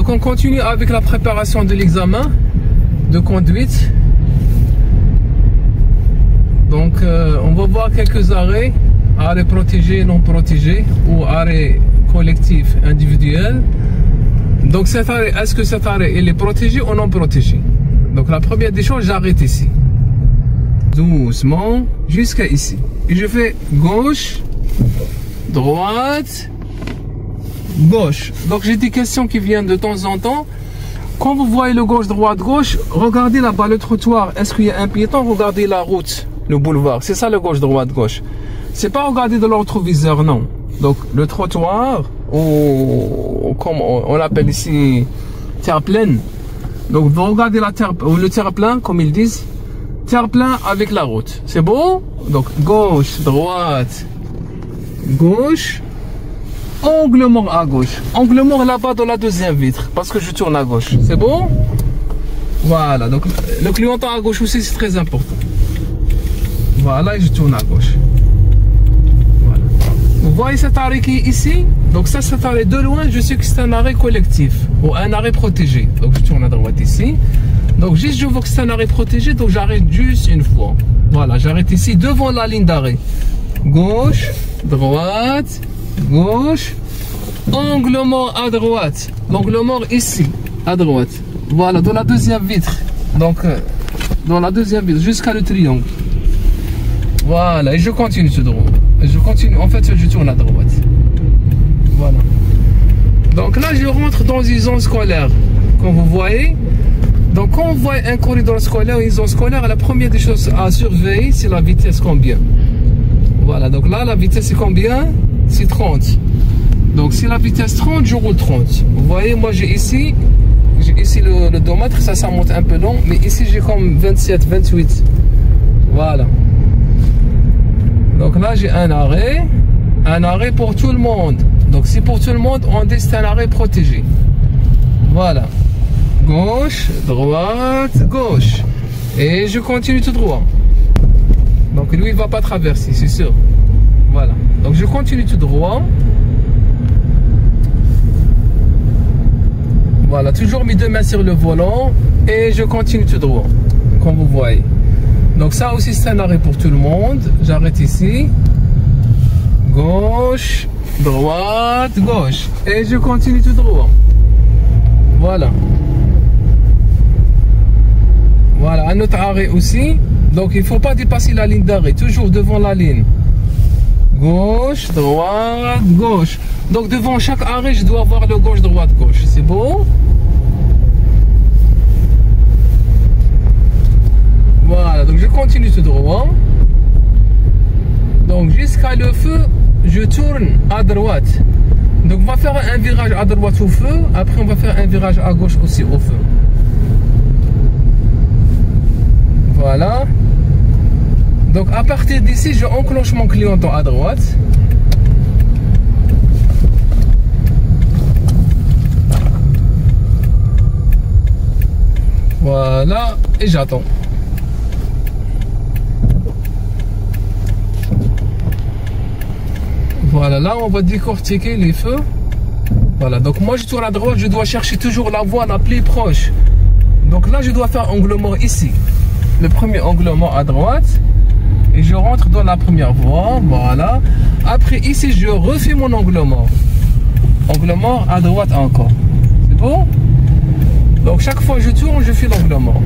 Donc on continue avec la préparation de l'examen de conduite. Donc on va voir quelques arrêts, arrêts protégés, non protégés ou arrêts collectifs, individuels. Donc cet arrêt, est-ce que cet arrêt il est protégé ou non protégé? Donc la première des choses, j'arrête ici. Doucement jusqu'à ici. Et je fais gauche, droite, gauche. Donc j'ai des questions qui viennent de temps en temps. Quand vous voyez le gauche, droite, gauche, regardez là-bas le trottoir. Est-ce qu'il y a un piéton? Regardez la route, le boulevard. C'est ça le gauche, droite, gauche. C'est pas regarder de l'autre-viseur, non. Donc le trottoir, ou comme on l'appelle ici, terre pleine. Donc vous regardez la terre, ou le terre-plein, comme ils disent. Terre-plein avec la route. C'est bon? Donc gauche, droite, gauche. Angle mort à gauche. Angle mort là-bas dans la deuxième vitre. Parce que je tourne à gauche. C'est bon? Voilà. Donc le clignotant à gauche aussi, c'est très important. Voilà, et je tourne à gauche. Voilà. Vous voyez cet arrêt qui est ici? Donc ça, cet arrêt de loin, je sais que c'est un arrêt collectif. Ou un arrêt protégé. Donc je tourne à droite ici. Donc juste je vois que c'est un arrêt protégé. Donc j'arrête juste une fois. Voilà, j'arrête ici devant la ligne d'arrêt. Gauche, droite, gauche, angle mort à droite, l'angle mort ici, à droite, voilà, dans la deuxième vitre, donc dans la deuxième vitre, jusqu'à le triangle, voilà, et je continue tout droit, et je continue, en fait je tourne à droite, voilà, donc là je rentre dans une zone scolaire, comme vous voyez. Donc quand on voit un corridor scolaire ou une zone scolaire, la première des choses à surveiller, c'est la vitesse combien. Voilà, donc là la vitesse c'est combien? C'est 30. Donc si la vitesse 30, je roule 30. Vous voyez, moi j'ai ici le odomètre, ça monte un peu long, mais ici j'ai comme 27, 28. Voilà. Donc là j'ai un arrêt pour tout le monde. Donc si pour tout le monde, on dit c'est un arrêt protégé. Voilà. Gauche, droite, gauche. Et je continue tout droit. Donc lui il va pas traverser, c'est sûr. Voilà, donc je continue tout droit. Voilà, toujours mes deux mains sur le volant et je continue tout droit, comme vous voyez. Donc ça aussi c'est un arrêt pour tout le monde. J'arrête ici. Gauche, droite, gauche. Et je continue tout droit. Voilà. Voilà, un autre arrêt aussi. Donc il ne faut pas dépasser la ligne d'arrêt, toujours devant la ligne. Gauche, droite, gauche. Donc devant chaque arrêt, je dois avoir le gauche, droite, gauche. C'est bon? Voilà, donc je continue tout droit. Donc jusqu'à le feu, je tourne à droite. Donc on va faire un virage à droite au feu. Après on va faire un virage à gauche aussi au feu. Voilà. Donc à partir d'ici, je enclenche mon clignotant à droite. Voilà, et j'attends. Voilà, là on va décortiquer les feux. Voilà, donc moi je tourne à droite, je dois chercher toujours la voie la plus proche. Donc là je dois faire angle mort ici. Le premier angle mort à droite. Et je rentre dans la première voie, voilà. Après ici je refais mon angle mort. Angle mort à droite encore. C'est bon? Donc chaque fois que je tourne, je fais l'angle mort.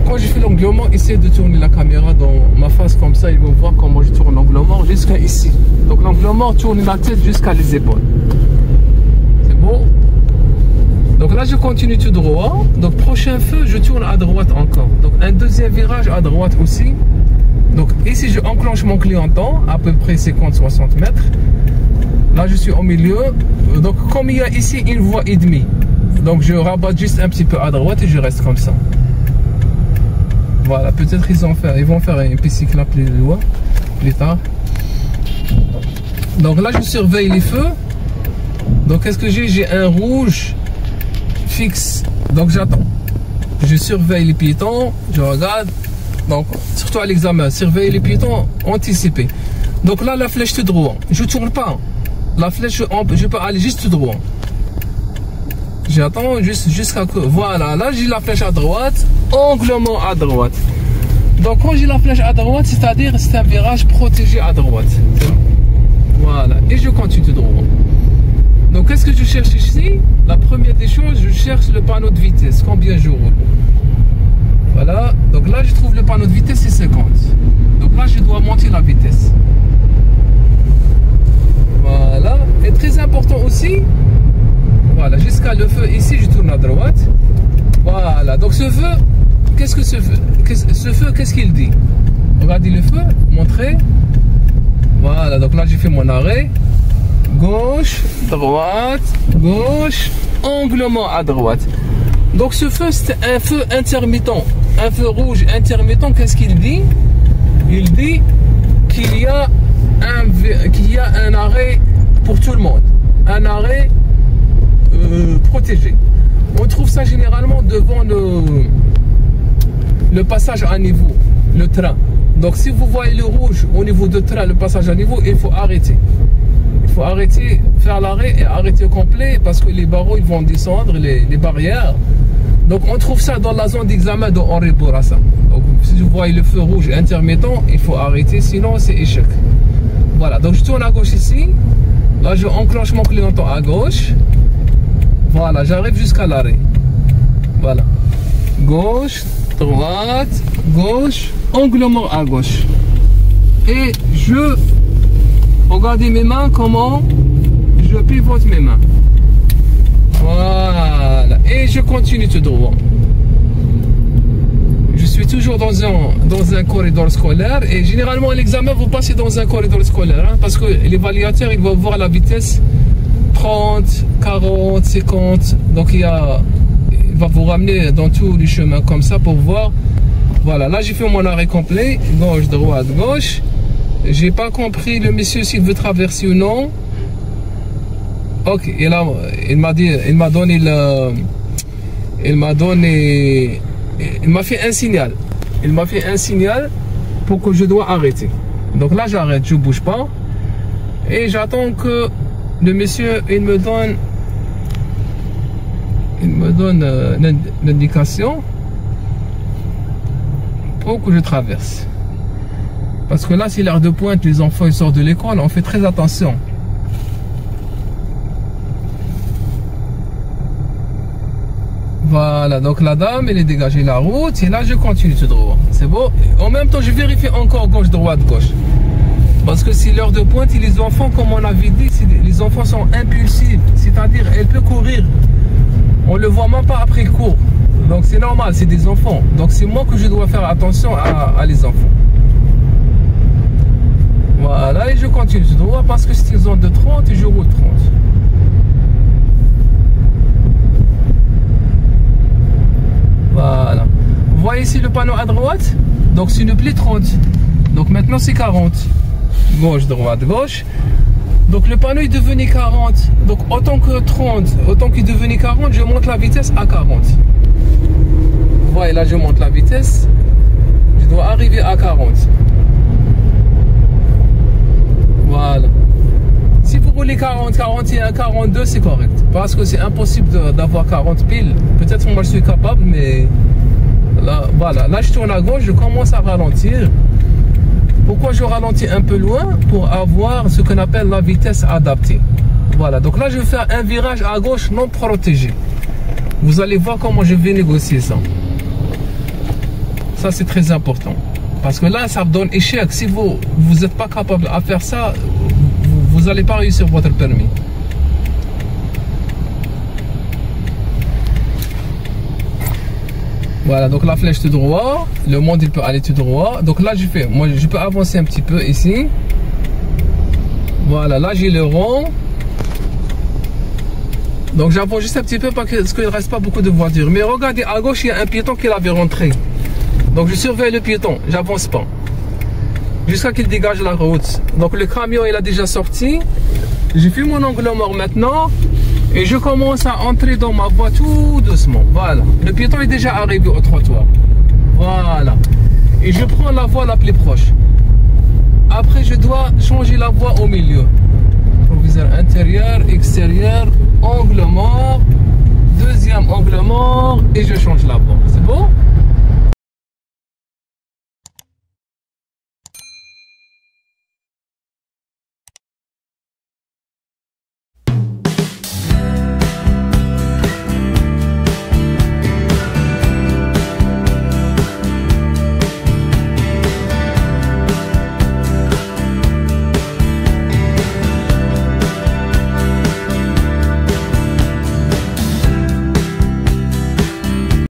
Quand je fais l'angle mort, essayez de tourner la caméra dans ma face comme ça, ils vont voir comment je tourne l'angle mort jusqu'à ici. Donc l'angle mort tourne la tête jusqu'à les épaules. C'est bon? Donc là je continue tout droit. Donc prochain feu, je tourne à droite encore. Donc un deuxième virage à droite aussi. Donc ici je enclenche mon clignotant à peu près 50-60 mètres. Là je suis au milieu. Donc comme il y a ici une voie et demie, donc je rabatte juste un petit peu à droite et je reste comme ça. Voilà, peut-être ils vont faire un petit cyclable plus loin, plus tard. Donc là je surveille les feux. Donc qu'est-ce que j'ai? J'ai un rouge fixe, donc j'attends. Je surveille les piétons, je regarde. Donc surtout à l'examen, surveiller les piétons, anticiper. Donc là la flèche tout droit, je tourne pas. La flèche, je peux aller juste tout droit. J'attends jusqu'à que... Voilà, là j'ai la flèche à droite, angle mort à droite. Donc quand j'ai la flèche à droite, c'est-à-dire c'est un virage protégé à droite. Voilà, et je continue tout droit. Donc qu'est-ce que je cherche ici? La première des choses, je cherche le panneau de vitesse, combien je roule. Voilà, donc là je trouve le panneau de vitesse, c'est 50. Donc là je dois monter la vitesse. Voilà, et très important aussi, voilà, jusqu'à le feu ici, je tourne à droite. Voilà, donc ce feu, qu'est-ce que ce feu? Ce feu, qu'est-ce qu'il dit? Regardez le feu, montrez. Voilà, donc là j'ai fait mon arrêt. Gauche, droite, gauche, anglement à droite. Donc ce feu, c'est un feu intermittent. Un feu rouge intermittent, qu'est-ce qu'il dit? Il dit qu'il y a un arrêt pour tout le monde. Un arrêt protégé. On trouve ça généralement devant le passage à niveau, le train. Donc si vous voyez le rouge au niveau de train, le passage à niveau, il faut arrêter. Il faut arrêter, faire l'arrêt et arrêter au complet parce que les barreaux ils vont descendre, les barrières. Donc on trouve ça dans la zone d'examen de Henri Bourassa. Donc si vous voyez le feu rouge intermittent, il faut arrêter, sinon c'est échec. Voilà, donc je tourne à gauche ici. Là je enclenche mon clignotant à gauche. Voilà, j'arrive jusqu'à l'arrêt. Voilà. Gauche, droite, gauche, angle mort à gauche. Et je... Regardez mes mains, comment je pivote mes mains. Voilà. Et je continue tout droit. Je suis toujours dans un corridor scolaire. Et généralement, à l'examen, vous passez dans un corridor scolaire. Hein, parce que l'évaluateur, il va voir la vitesse 30, 40, 50. Donc, il va vous ramener dans tous les chemins comme ça pour voir. Voilà. Là, j'ai fait mon arrêt complet. Gauche, droite, gauche. J'ai pas compris le monsieur s'il veut traverser ou non. Ok, et là, il m'a fait un signal. Il m'a fait un signal pour que je dois arrêter. Donc là, j'arrête, je bouge pas. Et j'attends que le monsieur, il me donne l'indication pour que je traverse. Parce que là, c'est l'heure de pointe, les enfants ils sortent de l'école, on fait très attention. Voilà, donc la dame, elle est dégagée la route, et là, je continue tout droit. C'est bon? En même temps, je vérifie encore gauche, droite, gauche. Parce que c'est l'heure de pointe, et les enfants, comme on avait dit, les enfants sont impulsifs. C'est-à-dire, elle peut courir. On le voit même pas après le cours. Donc, c'est normal, c'est des enfants. Donc, c'est moi que je dois faire attention à les enfants. Voilà, et je continue tout droit parce que c'est une zone de 30 et je roule 30. Voilà. Vous voyez ici le panneau à droite? Donc c'est une pli 30. Donc maintenant c'est 40. Gauche, droite, gauche. Donc le panneau est devenu 40. Donc autant que 30, autant qu'il est devenu 40, je monte la vitesse à 40. Vous voyez là, je monte la vitesse. Je dois arriver à 40. Voilà. Si vous roulez 40, 41, 42, c'est correct. Parce que c'est impossible d'avoir 40 piles. Peut-être moi je suis capable, mais là, voilà. Là je tourne à gauche, je commence à ralentir. Pourquoi je ralentis un peu loin? Pour avoir ce qu'on appelle la vitesse adaptée. Voilà. Donc là je vais faire un virage à gauche non protégé. Vous allez voir comment je vais négocier ça. Ça c'est très important. Parce que là, ça vous donne échec. Si vous n'êtes pas capable à faire ça, vous n'allez pas réussir votre permis. Voilà, donc la flèche tout droit. Le monde, il peut aller tout droit. Donc là, moi, je peux avancer un petit peu ici. Voilà, là, j'ai le rond. Donc j'avance juste un petit peu parce qu'il ne reste pas beaucoup de voitures. Mais regardez, à gauche, il y a un piéton qui l'avait rentré. Donc je surveille le piéton, j'avance pas. Jusqu'à qu'il dégage la route. Donc le camion il a déjà sorti. J'ai fait mon angle mort maintenant. Et je commence à entrer dans ma voie tout doucement. Voilà. Le piéton est déjà arrivé au trottoir. Voilà. Et je prends la voie la plus proche. Après je dois changer la voie au milieu. Proviseur intérieur, extérieur, angle mort, deuxième angle mort et je change la porte. C'est bon?